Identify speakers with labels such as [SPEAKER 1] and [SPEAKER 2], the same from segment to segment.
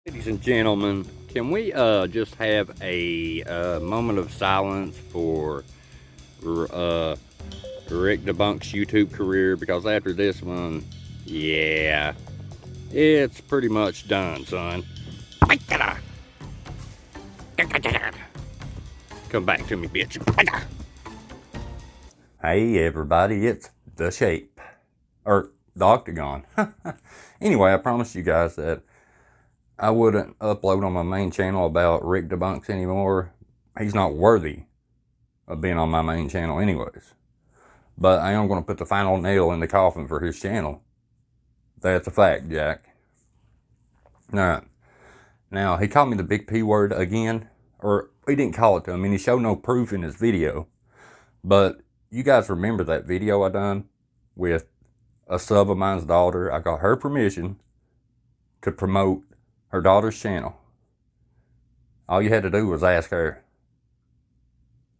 [SPEAKER 1] Ladies and gentlemen, can we just have a moment of silence for RickDeStunks' YouTube career? Because after this one, yeah, it's pretty much done, son. Come back to me, bitch. Hey, everybody, it's The Shape. Or the Octagon. Anyway, I promised you guys that I wouldn't upload on my main channel about RickDeStunks anymore. He's not worthy of being on my main channel anyways. But I am going to put the final nail in the coffin for his channel. That's a fact, Jack. Alright. Now, he called me the big P word again. Or, he didn't call it to him, and he showed no proof in his video. But, you guys remember that video I done with a sub of mine's daughter? I got her permission to promote her daughter's channel. All you had to do was ask her.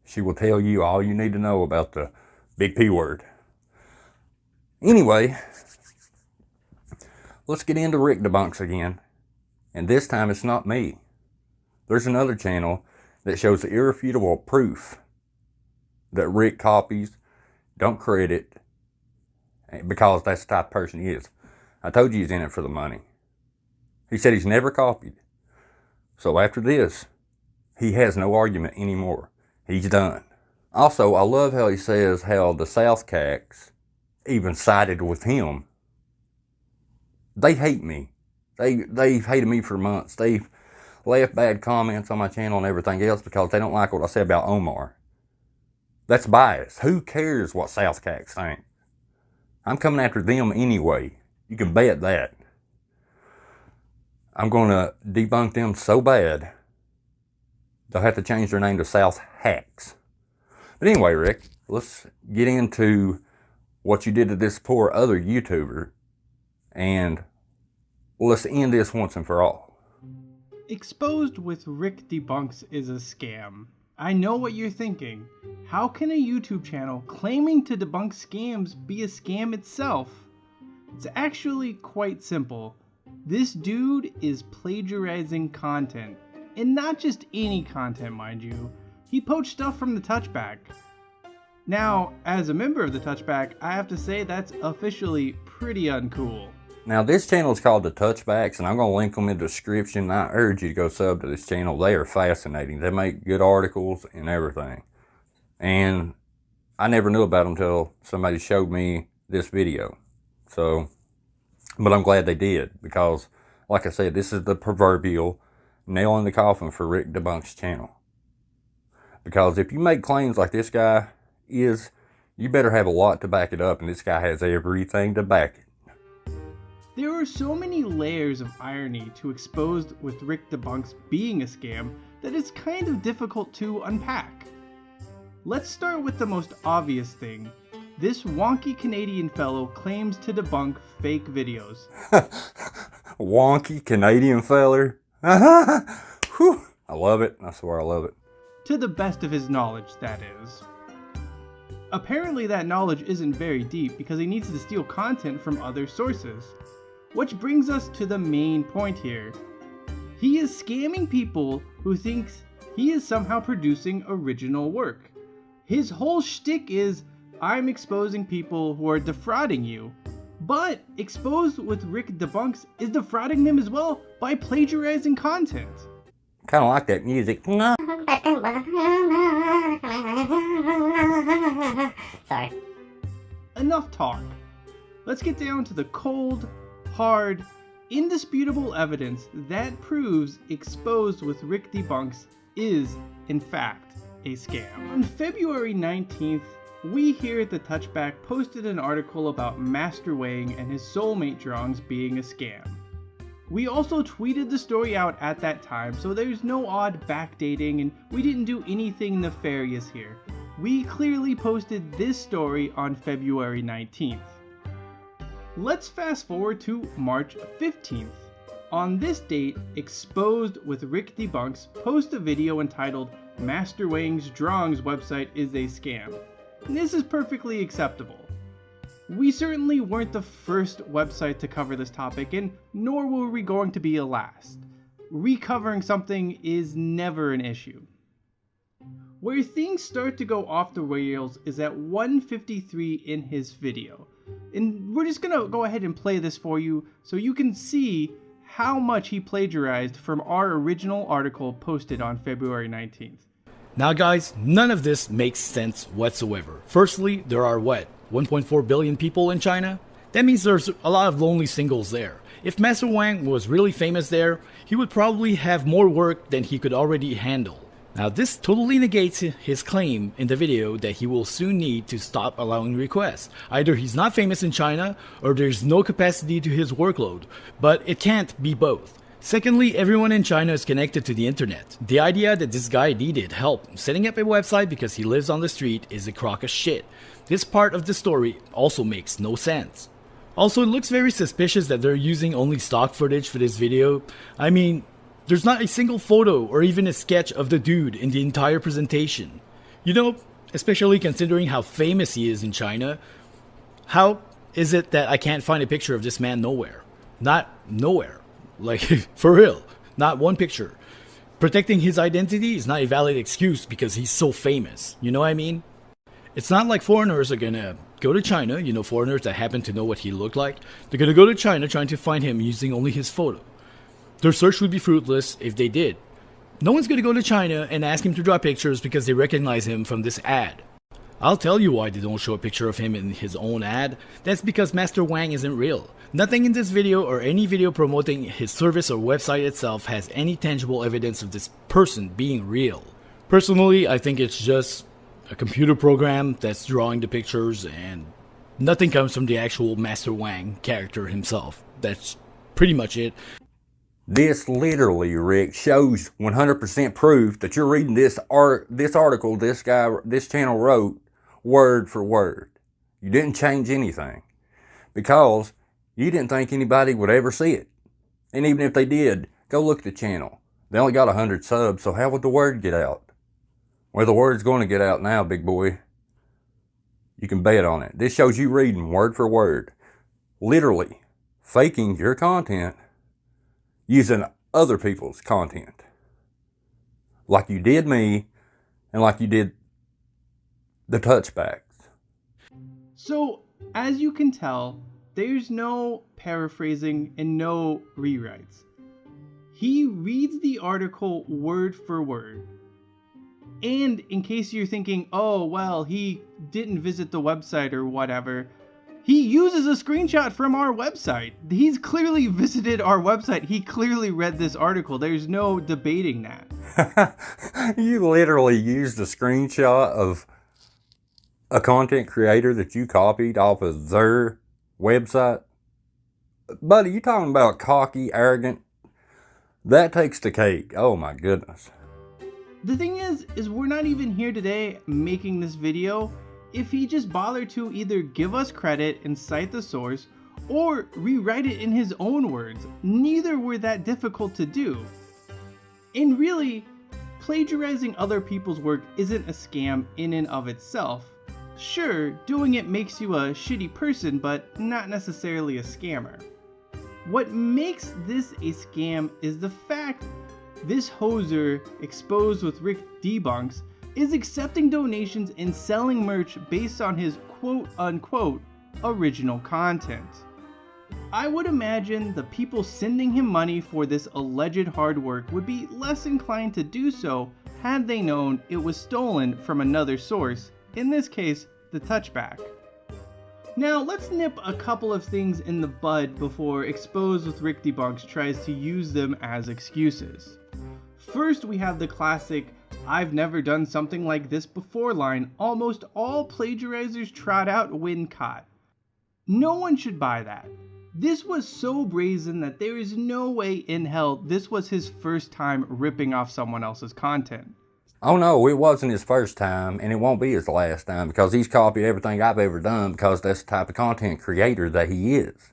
[SPEAKER 1] She will tell you all you need to know about the big P word. Anyway, let's get into RickDeStunks again. And this time it's not me. There's another channel that shows the irrefutable proof that Rick copies, don't credit, because that's the type of person he is. I told you he's in it for the money. He said he's never copied. So after this, he has no argument anymore. He's done. Also, I love how he says how the Touchbacks even sided with him. They hate me. They've hated me for months. They've left bad comments on my channel and everything else because they don't like what I say about Omar. That's bias. Who cares what Touchbacks think? I'm coming after them anyway. You can bet that. I'm going to debunk them so bad, they'll have to change their name to South Hacks. But anyway, Rick, let's get into what you did to this poor other YouTuber, and let's end this once and for all.
[SPEAKER 2] Exposed with RickDeStunks is a scam. I know what you're thinking. How can a YouTube channel claiming to debunk scams be a scam itself? It's actually quite simple. This dude is plagiarizing content. And not just any content, mind you. He poached stuff from the Touchback. Now, as a member of the Touchback, I have to say that's officially pretty uncool.
[SPEAKER 1] Now, this channel is called the Touchbacks, and I'm going to link them in the description. I urge you to go sub to this channel. They are fascinating. They make good articles and everything. And I never knew about them until somebody showed me this video. So, but I'm glad they did, because, like I said, this is the proverbial nail in the coffin for RickDeStunks' channel. Because if you make claims like this guy is, you better have a lot to back it up, and this guy has everything to back it.
[SPEAKER 2] There are so many layers of irony to Exposed with RickDeStunks being a scam that it's kind of difficult to unpack. Let's start with the most obvious thing. This wonky Canadian fellow claims to debunk fake videos.
[SPEAKER 1] Wonky Canadian feller. Whew. I love it. I swear I love it.
[SPEAKER 2] To the best of his knowledge, that is. Apparently that knowledge isn't very deep because he needs to steal content from other sources. Which brings us to the main point here. He is scamming people who thinks he is somehow producing original work. His whole shtick is, I'm exposing people who are defrauding you. But Exposed with RickDeStunks is defrauding them as well by plagiarizing content.
[SPEAKER 1] Kind of like that music.
[SPEAKER 3] Sorry.
[SPEAKER 2] Enough talk. Let's get down to the cold, hard, indisputable evidence that proves Exposed with RickDeStunks is, in fact, a scam. On February 19th, we here at the Touchback posted an article about Master Wang and his soulmate drawings being a scam. We also tweeted the story out at that time, so there's no odd backdating and we didn't do anything nefarious here. We clearly posted this story on February 19th. Let's fast forward to March 15th. On this date, Exposed with RickDeStunks post a video entitled Master Wang's Drawings website is a scam. This is perfectly acceptable. We certainly weren't the first website to cover this topic, and nor were we going to be the last. recovering something is never an issue. Where things start to go off the rails is at 153 in his video. And we're just gonna go ahead and play this for you so you can see how much he plagiarized from our original article posted on February 19th.
[SPEAKER 3] Now guys, none of this makes sense whatsoever. Firstly, there are 1.4 billion people in China? That means there's a lot of lonely singles there. If Master Wang was really famous there, he would probably have more work than he could already handle. Now this totally negates his claim in the video that he will soon need to stop allowing requests. Either he's not famous in China or there's no capacity to his workload, but it can't be both. Secondly, everyone in China is connected to the internet. The idea that this guy needed help setting up a website because he lives on the street is a crock of shit. This part of the story also makes no sense. Also, it looks very suspicious that they're using only stock footage for this video. I mean, there's not a single photo or even a sketch of the dude in the entire presentation. You know, especially considering how famous he is in China, how is it that I can't find a picture of this man nowhere? Not nowhere. Like, for real. Not one picture. Protecting his identity is not a valid excuse because he's so famous. You know what I mean? It's not like foreigners are gonna go to China, you know, foreigners that happen to know what he looked like. They're gonna go to China trying to find him using only his photo. Their search would be fruitless if they did. No one's gonna go to China and ask him to draw pictures because they recognize him from this ad. I'll tell you why they don't show a picture of him in his own ad. That's because Master Wang isn't real. Nothing in this video or any video promoting his service or website itself has any tangible evidence of this person being real. Personally, I think it's just a computer program that's drawing the pictures and nothing comes from the actual Master Wang character himself. That's pretty much it.
[SPEAKER 1] This literally, Rick, shows 100% proof that you're reading this article this channel wrote word for word. You didn't change anything because you didn't think anybody would ever see it. And even if they did, go look at the channel. They only got 100 subs, so how would the word get out? Well, the word's going to get out now, big boy. You can bet on it. This shows you reading word for word. Literally faking your content using other people's content. Like you did me and like you did the Touchbacks.
[SPEAKER 2] So, as you can tell, there's no paraphrasing and no rewrites. He reads the article word for word. And in case you're thinking, oh, well, he didn't visit the website or whatever, he uses a screenshot from our website. He's clearly visited our website. He clearly read this article. There's no debating that.
[SPEAKER 1] You literally used a screenshot of a content creator that you copied off of their website. Buddy, you talking about cocky, arrogant? That takes the cake. Oh my goodness.
[SPEAKER 2] The thing is we're not even here today making this video if he just bothered to either give us credit and cite the source or rewrite it in his own words. Neither were that difficult to do. And really, plagiarizing other people's work isn't a scam in and of itself. Sure, doing it makes you a shitty person, but not necessarily a scammer. What makes this a scam is the fact this hoser, exposed with RickDeStunks, is accepting donations and selling merch based on his quote-unquote original content. I would imagine the people sending him money for this alleged hard work would be less inclined to do so had they known it was stolen from another source, in this case, the Touchback. Now let's nip a couple of things in the bud before Exposed with RickDeStunks tries to use them as excuses. First, we have the classic "I've never done something like this before" line almost all plagiarizers trot out when caught. No one should buy that. This was so brazen that there is no way in hell this was his first time ripping off someone else's content.
[SPEAKER 1] Oh no, it wasn't his first time, and it won't be his last time, because he's copied everything I've ever done, because that's the type of content creator that he is.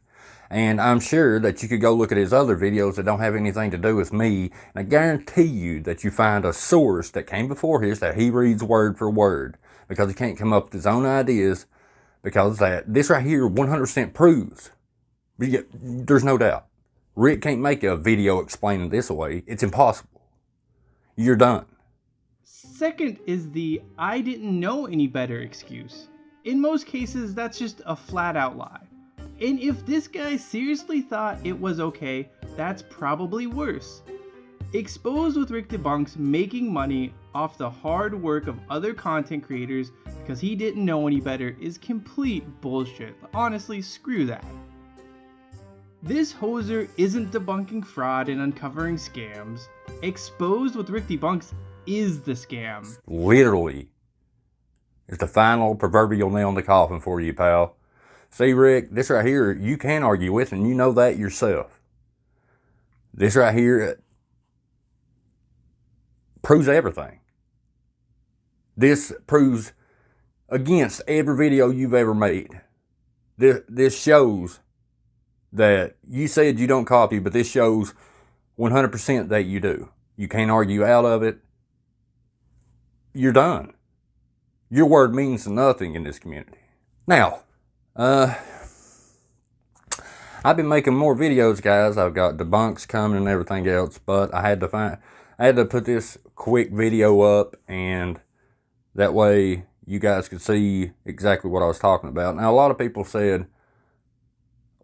[SPEAKER 1] And I'm sure that you could go look at his other videos that don't have anything to do with me, and I guarantee you that you find a source that came before his that he reads word for word, because he can't come up with his own ideas, because this right here 100% proves. There's no doubt. Rick can't make a video explaining this away. It's impossible. You're done.
[SPEAKER 2] Second is the "I didn't know any better" excuse. In most cases, that's just a flat out lie. And if this guy seriously thought it was okay, that's probably worse. Exposed with RickDeStunks making money off the hard work of other content creators because he didn't know any better is complete bullshit. Honestly, screw that. This hoser isn't debunking fraud and uncovering scams. Exposed with RickDeStunks is the scam.
[SPEAKER 1] Literally. It's the final proverbial nail in the coffin for you, pal. See, Rick, this right here, you can argue with, and you know that yourself. This right here proves everything. This proves against every video you've ever made. This shows that you said you don't copy, but this shows 100% that you do. You can't argue out of it. You're done. Your word means nothing in this community. Now, I've been making more videos, guys. I've got debunks coming and everything else, but I had to put this quick video up, and that way you guys could see exactly what I was talking about. Now, a lot of people said,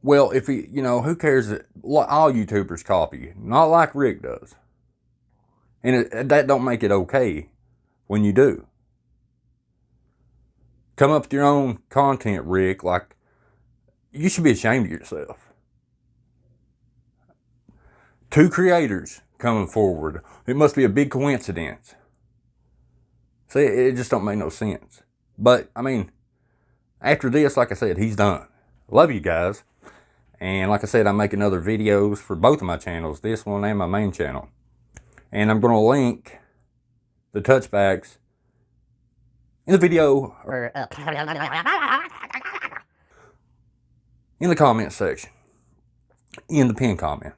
[SPEAKER 1] well, if you know, who cares that all YouTubers copy? Not like Rick does. And that don't make it okay when you do. Come up with your own content, Rick. Like, you should be ashamed of yourself. 2 creators coming forward. It must be a big coincidence. See, it just don't make no sense. But, I mean, after this, like I said, he's done. Love you guys. And like I said, I'm making other videos for both of my channels, this one and my main channel. And I'm going to link the touchbacks in the video or in the comment section, in the pinned comment.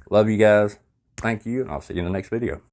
[SPEAKER 1] Love you guys. Thank you, and I'll see you in the next video.